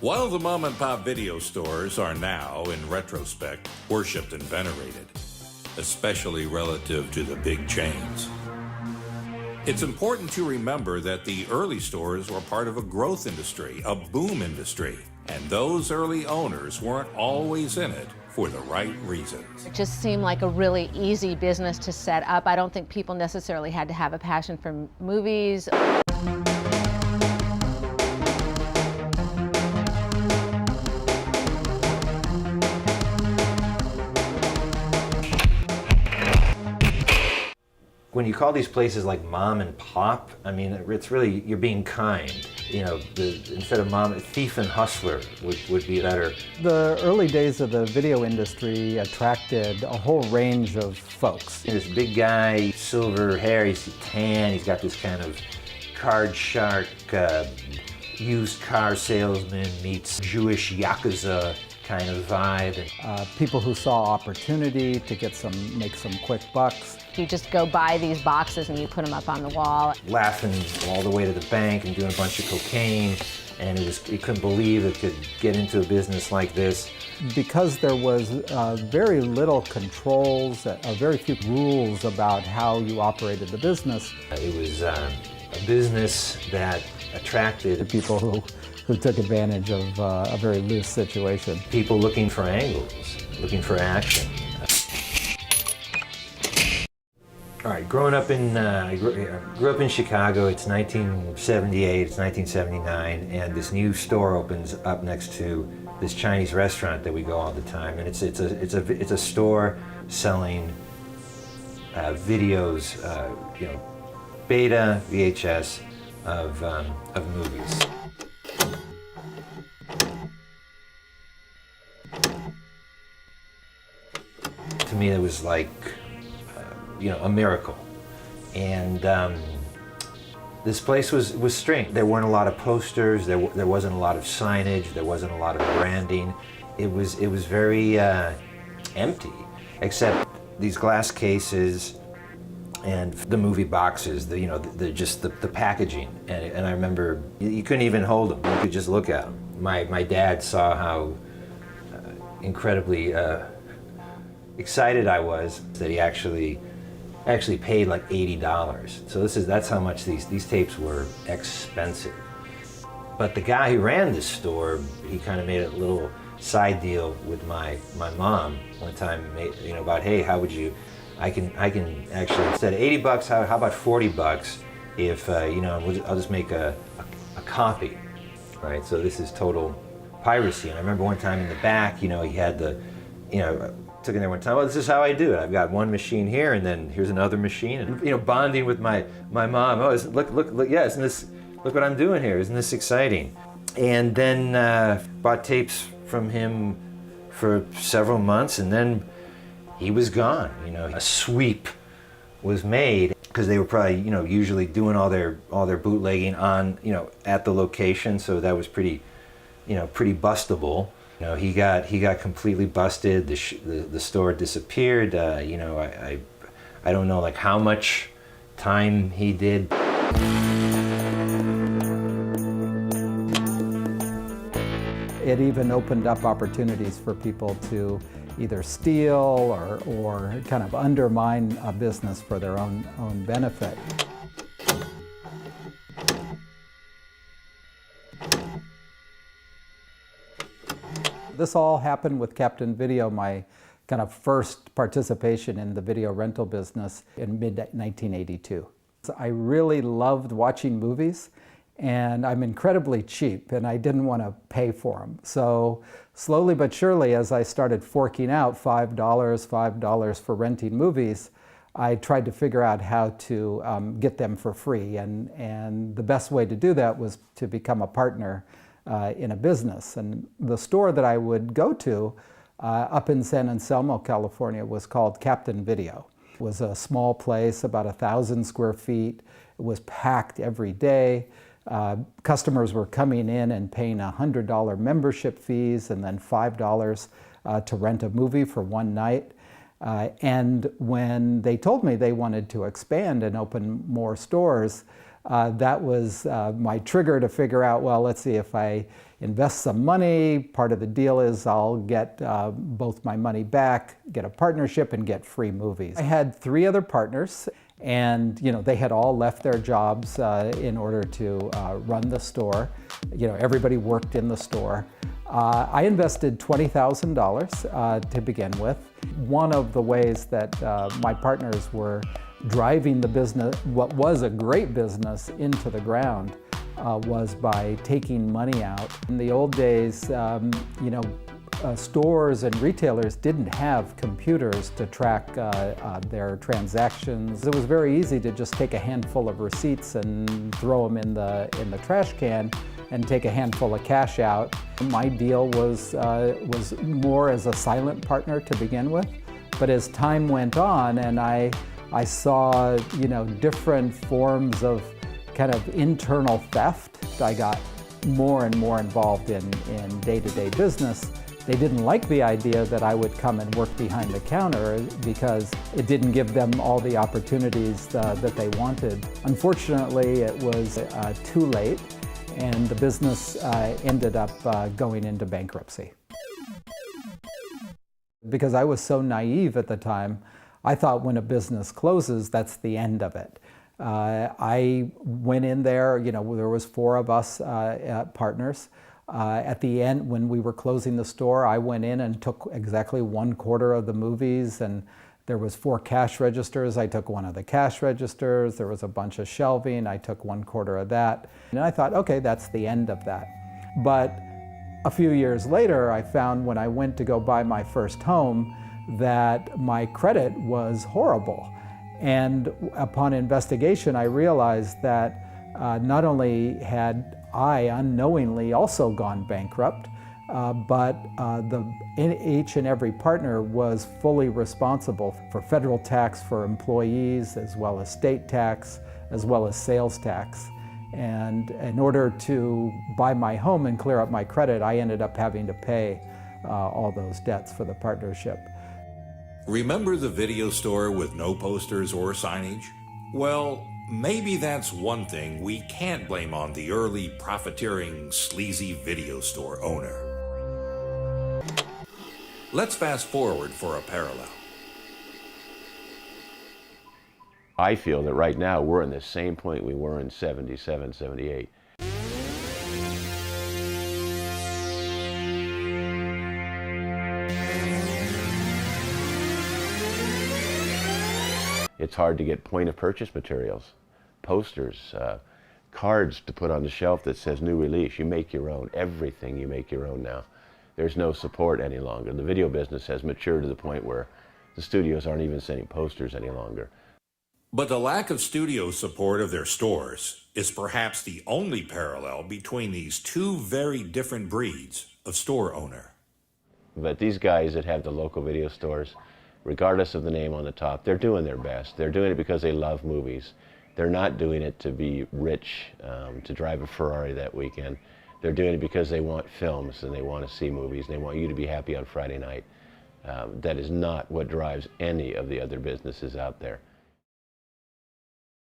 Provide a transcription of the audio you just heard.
While the mom-and-pop video stores are now, in retrospect, worshipped and venerated, especially relative to the big chains, it's important to remember that the early stores were part of a growth industry, a boom industry, and those early owners weren't always in it for the right reasons. It just seemed like a really easy business to set up. I don't think people necessarily had to have a passion for movies. When you call these places like mom and pop, I mean, it's really, you're being kind. You know, instead of mom, thief and hustler would be better. The early days of the video industry attracted a whole range of folks. This big guy, silver hair, he's tan, he's got this kind of card shark, used car salesman meets Jewish Yakuza kind of vibe. People who saw opportunity to make some quick bucks. You just go buy these boxes and you put them up on the wall. Laughing all the way to the bank and doing a bunch of cocaine, and he couldn't believe it could get into a business like this. Because there was very little controls, very few rules about how you operated the business. It was a business that attracted people who took advantage of a very loose situation. People looking for angles, looking for action. All right, growing up I grew up in Chicago. It's 1978, it's 1979, and this new store opens up next to this Chinese restaurant that we go all the time, and it's a store selling videos, you know, beta VHS of movies. To me, it was like, you know, a miracle. And this place was strange. There weren't a lot of posters, there wasn't a lot of signage, there wasn't a lot of branding. It was very empty, except these glass cases and the movie boxes, just the packaging. And I remember you couldn't even hold them, you could just look at them. My dad saw how incredibly excited I was that he actually paid like $80. So that's how much these tapes were expensive. But the guy who ran this store, he kind of made a little side deal with my mom one time, you know, about, hey, how would you, I can actually, instead of $80, how about $40 if, you know, I'll just make a copy, right? So this is total piracy. And I remember one time in the back, you know, he had took in there one time, well, this is how I do it. I've got one machine here, and then here's another machine, and, you know, bonding with my mom. Oh, look, yeah, look what I'm doing here. Isn't this exciting? And then bought tapes from him for several months, and then he was gone. You know, a sweep was made because they were probably, you know, usually doing all their bootlegging on, you know, at the location, so that was pretty bustable. You know, he got completely busted. The store disappeared. You know, I don't know like how much time he did. It even opened up opportunities for people to either steal or kind of undermine a business for their own benefit. This all happened with Captain Video, my kind of first participation in the video rental business in mid-1982. I really loved watching movies, and I'm incredibly cheap, and I didn't want to pay for them. So slowly but surely, as I started forking out $5 for renting movies, I tried to figure out how to get them for free. And the best way to do that was to become a partner in a business. And the store that I would go to up in San Anselmo, California, was called Captain Video. It was a small place, about 1,000 square feet. It was packed every day. Customers were coming in and paying $100 membership fees and then $5 to rent a movie for one night. And when they told me they wanted to expand and open more stores, that was my trigger to figure out, well, let's see, if I invest some money, part of the deal is I'll get both my money back, get a partnership, and get free movies. I had 3 other partners, and they had all left their jobs in order to run the store. Everybody worked in the store. I invested $20,000 to begin with. One of the ways that my partners were driving the business, what was a great business, into the ground was by taking money out. In the old days, stores and retailers didn't have computers to track their transactions. It was very easy to just take a handful of receipts and throw them in the trash can and take a handful of cash out. My deal was more as a silent partner to begin with, but as time went on and I saw different forms of kind of internal theft, I got more and more involved in day-to-day business. They didn't like the idea that I would come and work behind the counter because it didn't give them all the opportunities that they wanted. Unfortunately, it was too late, and the business ended up going into bankruptcy. Because I was so naive at the time, I thought when a business closes, that's the end of it. I went in there, there was 4 of us partners. At the end, when we were closing the store, I went in and took exactly 1/4 of the movies, and there was 4 cash registers. I took one of the cash registers. There was a bunch of shelving. I took 1/4 of that. And I thought, okay, that's the end of that. But a few years later, I found when I went to go buy my first home that my credit was horrible. And upon investigation, I realized that not only had I unknowingly also gone bankrupt, but each and every partner was fully responsible for federal tax for employees, as well as state tax, as well as sales tax. And in order to buy my home and clear up my credit, I ended up having to pay all those debts for the partnership. Remember the video store with no posters or signage? Well, maybe that's one thing we can't blame on the early profiteering, sleazy video store owner. Let's fast forward for a parallel. I feel that right now we're in the same point we were in 77, 78. It's hard to get point-of-purchase materials, posters, cards to put on the shelf that says new release. You make your own. Everything you make your own now. There's no support any longer. The video business has matured to the point where the studios aren't even sending posters any longer. But the lack of studio support of their stores is perhaps the only parallel between these 2 very different breeds of store owner. But these guys that have the local video stores, regardless of the name on the top, they're doing their best. They're doing it because they love movies. They're not doing it to be rich, to drive a Ferrari that weekend. They're doing it because they want films and they want to see movies and they want you to be happy on Friday night. That is not what drives any of the other businesses out there.